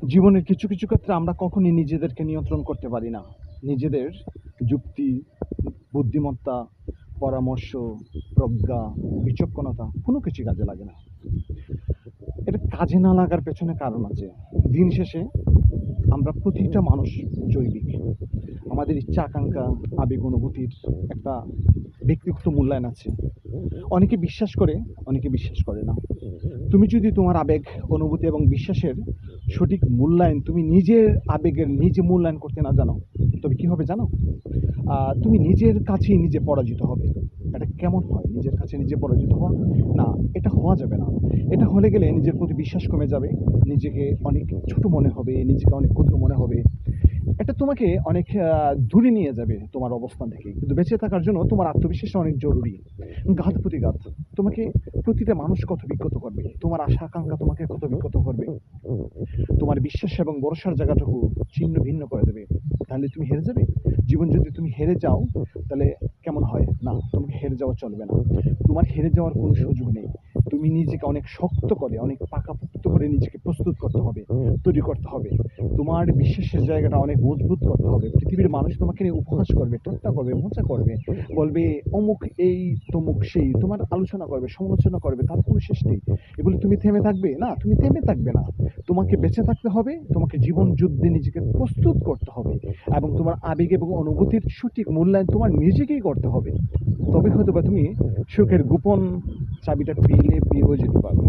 জীবনের কিছু কিছু ক্ষেত্রে আমরা কখনই নিজেদেরকে নিয়ন্ত্রণ করতে পারি না। নিজেদের যুক্তি, বুদ্ধিমত্তা, পরামর্শ, প্রজ্ঞা, বিচক্ষণতা কোনো কিছুই কাজে লাগে না। এটা কাজে না লাগার পেছনে কারণ আছে। দিন শেষে আমরা প্রতিটা মানুষ জৈবিক। আমাদের ইচ্ছা আকাঙ্ক্ষা, আবেগ অনুভূতির একটা ব্যক্তিগত মূল্যায়ন আছে। অনেকে বিশ্বাস করে, অনেকে বিশ্বাস করে না। তুমি যদি তোমার আবেগ, অনুভূতি এবং বিশ্বাসের সঠিক মূল্যায়ন তুমি নিজের আবেগের নিজে মূল্যায়ন করতে না জানো, তবে কি হবে জানো? তুমি নিজের কাছেই নিজে পরাজিত হবে। এটা কেমন হয় নিজের কাছে নিজে পরাজিত হওয়া? না, এটা হওয়া যাবে না। এটা হলে গেলে নিজের প্রতি বিশ্বাস কমে যাবে, নিজেকে অনেক ছোট মনে হবে, নিজেকে অনেক ক্ষুদ্র মনে হবে। এটা তোমাকে অনেক দূরে নিয়ে যাবে তোমার অবস্থান থেকে। কিন্তু বেঁচে থাকার জন্য তোমার আত্মবিশ্বাস অনেক জরুরি। ঘাত প্রতিঘাত তোমাকে প্রতিটা মানুষ কত বিক্ষত করবে, তোমার আশা আকাঙ্ক্ষা তোমাকে কত বিক্ষত করবে, তোমার বিশ্বাস এবং ভরসার জায়গাটুকু ছিন্ন ভিন্ন করে দেবে। তাহলে তুমি হেরে যাবে। জীবন যদি তুমি হেরে যাও, তাহলে কেমন হয়? না, তোমাকে হেরে যাওয়া চলবে না। তোমার হেরে যাওয়ার কোনো সুযোগ নেই। তুমি নিজেকে অনেক শক্ত করে, অনেক পাকাপোক্ত করে নিজেকে প্রস্তুত করতে হবে, তৈরি করতে হবে। তোমার বিশ্বাসের জায়গাটা অনেক মজবুত করতে হবে। পৃথিবীর মানুষ তোমাকে নিয়ে উপহাস করবে, ঠাট্টা করবে, মজা করবে, বলবে অমুক এই, তমুক সেই, তোমার আলোচনা করবে, সমালোচনা করবে, তার কোনো শেষ নেই। এগুলো তুমি থেমে থাকবে? না, তুমি থেমে থাকবে না। তোমাকে বেঁচে থাকতে হবে, তোমাকে জীবন যুদ্ধে নিজেকে প্রস্তুত করতে হবে এবং তোমার আবেগ এবং অনুভূতির সঠিক মূল্যায়ন তোমার নিজেকেই করতে হবে। তবে হয়তো বা তুমি সুখের গোপন চাবিটা পেয়েও যেতে পারো।